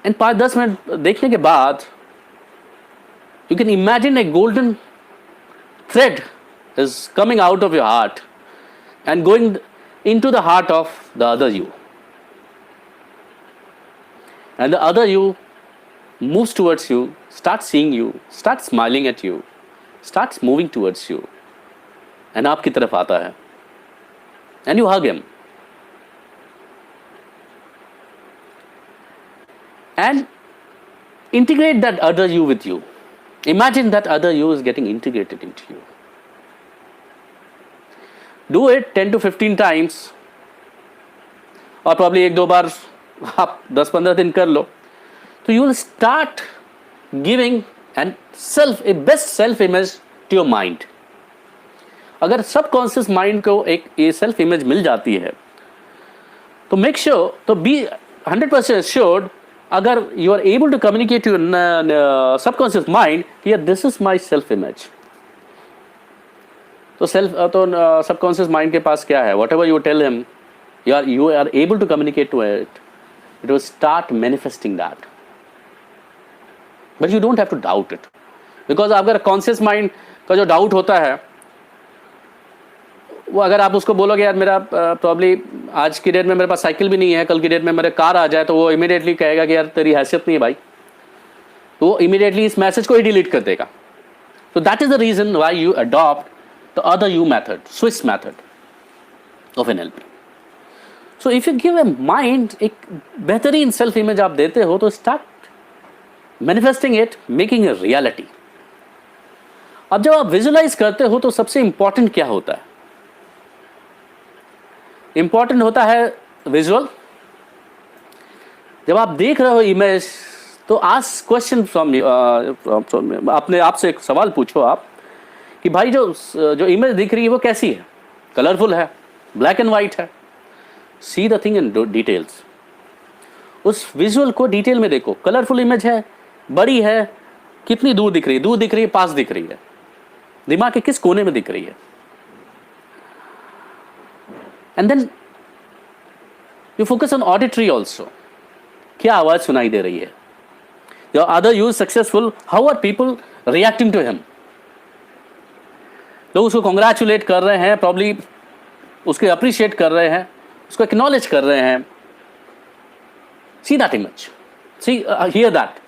And 5-10 minute देखने के बाद you can imagine a golden thread is coming out of your heart and going into the heart of the other you. And the other you moves towards you, starts seeing you, starts smiling at you, starts moving towards you. And आपकी तरफ आता है. And you hug him. and integrate that other you with you. Imagine that other you is getting integrated into you. Do it 10 to 15 times, और probably एक दो बार आप 10-15 दिन कर लो, तो you will start giving a best self image to your mind. अगर subconscious mind को एक ये सेल्फ इमेज मिल जाती है, तो मेक श्योर, तो बी 100% श्योर्ड, अगर you are able to communicate to subconscious mind, यार this is my self image, तो सबकॉन्शियस माइंड के पास क्या है, whatever you tell him, you are able to communicate to it, it will start manifesting that. But you don't have to doubt it, because अगर conscious mind का जो doubt होता है, वो अगर आप उसको बोलोगे यार मेरा प्रॉब्ली आज की डेट में मेरे पास साइकिल भी नहीं है, कल की डेट में मेरे कार आ जाए, तो वो इमीडिएटली कहेगा कि यार तेरी हैसियत नहीं है भाई, तो वो इमीडिएटली इस मैसेज को ही डिलीट कर देगा. तो that is the reason why you adopt the other you method, Swiss method of NLP. So if you give a mind, एक बेहतरीन सेल्फ इमेज आप देते हो, तो start manifesting it, making a reality. अब जब आप विजुअलाइज करते हो, तो सबसे इंपॉर्टेंट क्या होता है? इंपॉर्टेंट होता है विजुअल. जब आप देख रहे हो इमेज, तो आस्क क्वेश्चन फ्रॉम अपने आप से एक सवाल पूछो आप कि भाई जो इमेज दिख रही है वो कैसी है? कलरफुल है, ब्लैक एंड वाइट है? See the thing in details. उस विजुअल को डिटेल में देखो. कलरफुल इमेज है, बड़ी है, कितनी दूर दिख रही है? दूर दिख रही है, पास दिख रही है, दिमाग के किस कोने में दिख रही है? And then you focus on auditory also. क्या आवाज सुनाई दे रही है? Your other you is successful, how are people reacting to him? लोग उसको congratulate कर रहे हैं, probably उसको appreciate कर रहे हैं, उसको acknowledge कर रहे हैं. See that image, see hear that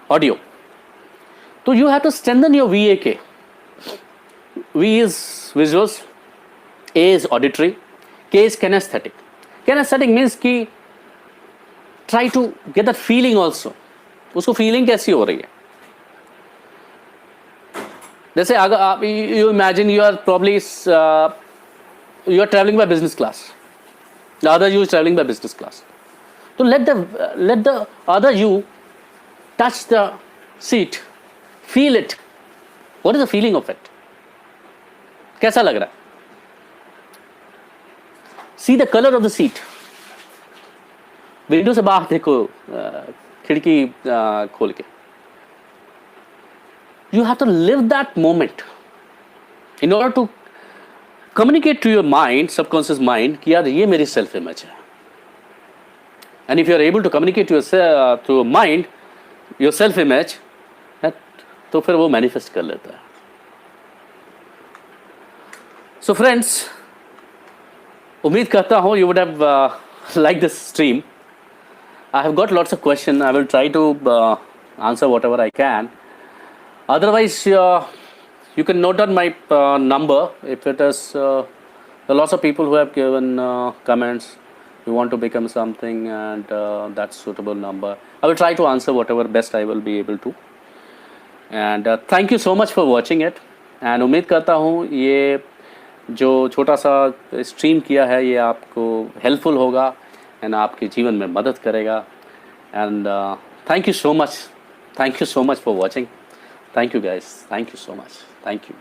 audio. So you have to strengthen your VAK. V is visuals, A is auditory, K is kinesthetic. Kinesthetic means कि try to get that feeling also. उसको feeling कैसी हो रही है? जैसे अगर आप you imagine you are probably you are traveling by business class. The other you is traveling by business class. So let the other you touch the seat, feel it. What is the feeling of it? कैसा लग रहा है? See the color of the seat. Window से बाहर देखो, खिड़की खोल के. You have to live that moment in order to communicate to your mind, subconscious mind, कि यार ये मेरी self image है. And if you are able to communicate to your mind, your self image, तो फिर वो manifest कर लेता है. So friends, उम्मीद करता हूँ you would have liked this stream. I have got lots of questions. I will try to answer whatever I can. Otherwise, you can note down my number. If it is, there are lots of people who have given comments. You want to become something, and that's suitable number. I will try to answer whatever best I will be able to. And thank you so much for watching it. And उम्मीद करता हूँ ये जो छोटा सा stream किया है ये आपको हेल्पफुल होगा एंड आपके जीवन में मदद करेगा. And thank you so much for watching. Thank you guys, thank you so much, thank you.